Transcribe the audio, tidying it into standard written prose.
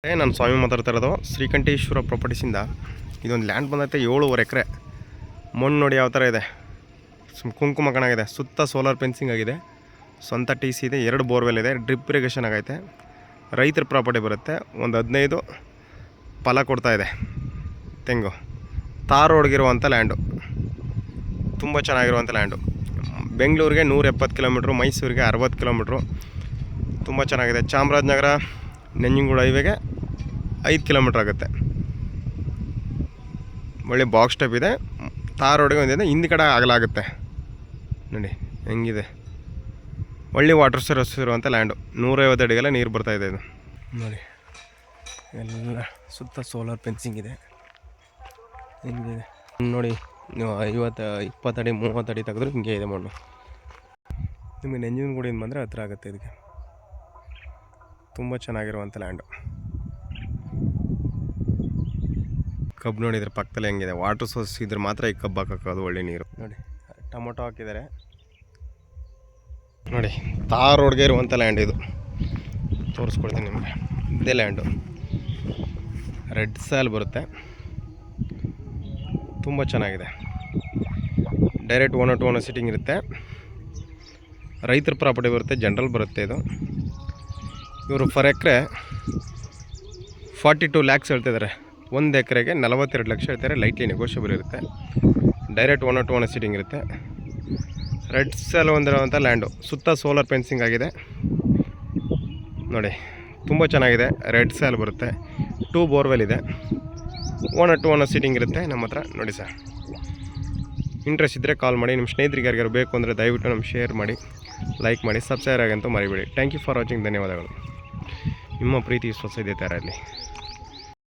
ನಾನು ಸ್ವಾಮಿ ಮಾತಾಡ್ತಾ ಇರೋದು ಶ್ರೀಕಂಠೇಶ್ವರ ಪ್ರಾಪರ್ಟೀಸಿಂದ. ಇದೊಂದು ಲ್ಯಾಂಡ್ ಬಂದೈತೆ 7.5 ಎಕರೆ. ಮಣ್ಣು ನೋಡಿ ಯಾವ ಥರ ಇದೆ, ಕುಂಕುಮ ಕಣಾಗಿದೆ. ಸುತ್ತ ಸೋಲಾರ್ ಫೆನ್ಸಿಂಗ್ ಆಗಿದೆ, ಸ್ವಂತ ಟಿ ಸಿ ಇದೆ, 2 ಬೋರ್ವೆಲ್ ಇದೆ, ಡ್ರಿಪ್ ಇರಿಗೇಷನ್ ಆಗೈತೆ. ರೈತರ ಪ್ರಾಪರ್ಟಿ ಬರುತ್ತೆ. ಒಂದು 15 ಫಲ ಕೊಡ್ತಾ ಇದೆ ತೆಂಗು. ತಾರ್ ರೋಡ್ಗಿರುವಂಥ ಲ್ಯಾಂಡು, ತುಂಬ ಚೆನ್ನಾಗಿರುವಂಥ ಲ್ಯಾಂಡು. ಬೆಂಗಳೂರಿಗೆ 170 ಕಿಲೋಮೀಟ್ರು, ಮೈಸೂರಿಗೆ 60 ಕಿಲೋಮೀಟ್ರು. ತುಂಬ ಚೆನ್ನಾಗಿದೆ. ಚಾಮರಾಜನಗರ ನಂಜನಗೂಡು ಹೈವೇಗೆ 5 ಕಿಲೋಮೀಟ್ರ್ ಆಗುತ್ತೆ. ಒಳ್ಳೆ ಬಾಕ್ಸ್ ಟೈಪ್ ಇದೆ. ತಾರ್ ರೋಡಿಗೆ ಒಂದಿದೆ, ಹಿಂದಿ ಕಡೆ ಆಗಲಾಗುತ್ತೆ ನೋಡಿ ಹೆಂಗಿದೆ. ಒಳ್ಳೆ ವಾಟರ್ ಸೋರ್ಸ್ ಇರುವಂಥ ಲ್ಯಾಂಡು. 150 ಅಡಿಗೆಲ್ಲ ನೀರು ಬರ್ತಾಯಿದೆ ಇದು ನೋಡಿ. ಎಲ್ಲ ಸುತ್ತ ಸೋಲಾರ್ ಫೆನ್ಸಿಂಗ್ ಇದೆ. ಹೆಂಗಿದೆ ನೋಡಿ. ನೀವು 20 ಅಡಿ 30 ಅಡಿ ತೆಗೆದ್ರೆ ಹಿಂಗೆ ಇದೆ ಮಣ್ಣು. ನಿಮಗೆ ನಂಜನಗೂಡಿಂದ ಬಂದರೆ ಹತ್ರ ಆಗುತ್ತೆ. ಇದಕ್ಕೆ ತುಂಬ ಚೆನ್ನಾಗಿರುವಂಥ ಲ್ಯಾಂಡು. ಕಬ್ಬು ನೋಡಿದರೆ ಪಕ್ಕದಲ್ಲಿ ಹೆಂಗಿದೆ. ವಾಟರ್ ಸೋರ್ಸ್ ಇದ್ರೆ ಮಾತ್ರ ಈ ಕಬ್ಬು ಹಾಕೋದು ಒಳ್ಳೆ ನೀರು ನೋಡಿ. ಟೊಮೊಟೊ ಹಾಕಿದ್ದಾರೆ ನೋಡಿ. ತಾರ್ ರೋಡ್ಗೆ ಇರುವಂಥ ಲ್ಯಾಂಡ್ ಇದು. ತೋರಿಸ್ಕೊಡ್ತೀನಿ ನಿಮಗೆ. ಇದೇ ಲ್ಯಾಂಡು. ರೆಡ್ ಸಾಲ್ ಬರುತ್ತೆ, ತುಂಬ ಚೆನ್ನಾಗಿದೆ. ಡೈರೆಕ್ಟ್ 1 ಸಿಟ್ಟಿಂಗ್ ಇರುತ್ತೆ. ರೈತರ ಪ್ರಾಪರ್ಟಿ ಬರುತ್ತೆ, ಜನರಲ್ ಬರುತ್ತೆ ಇದು. ಇವರು ಫರ್ ಎಕರೆ 42 ಲ್ಯಾಕ್ಸ್ ಹೇಳ್ತಿದ್ದಾರೆ. 1 ಎಕರೆಗೆ 42 ಲಕ್ಷ ಹೇಳ್ತಾರೆ. ಲೈಟ್ಲಿ ನೆಗೋಷಿಯಬಲ್ ಇರುತ್ತೆ. ಡೈರೆಕ್ಟ್ 1 ಸಿಟ್ಟಿಂಗ್ ಇರುತ್ತೆ. ರೆಡ್ ಸ್ಯಾಲ್ ಹೊಂದಿರುವಂಥ ಲ್ಯಾಂಡು. ಸುತ್ತ ಸೋಲಾರ್ ಫೆನ್ಸಿಂಗ್ ಆಗಿದೆ ನೋಡಿ. ತುಂಬ ಚೆನ್ನಾಗಿದೆ. ರೆಡ್ ಸ್ಯಾಲ್ ಬರುತ್ತೆ. 2 ಬೋರ್ವೆಲ್ ಇದೆ. 1 ಸಿಟ್ಟಿಂಗ್ ಇರುತ್ತೆ ನಮ್ಮ ಹತ್ರ ನೋಡಿ ಸರ್. ಇಂಟ್ರೆಸ್ಟ್ ಇದ್ದರೆ ಕಾಲ್ ಮಾಡಿ. ನಿಮ್ಮ ಸ್ನೇಹಿತರಿಗೆ ಯಾರಿಗಾರು ಬೇಕು ಅಂದರೆ ದಯವಿಟ್ಟು ನಮ್ಗೆ ಶೇರ್ ಮಾಡಿ, ಲೈಕ್ ಮಾಡಿ, ಸಬ್ಸ್ಕ್ರೈಬ್ ಆಗಂತೂ ಮರಿಬೇಡಿ. Thank you for watching. ಧನ್ಯವಾದಗಳು. ನಿಮ್ಮ ಪ್ರೀತಿ ವಿಶ್ವಾಸ ಇದೆ ಥರ ಇರಲಿ.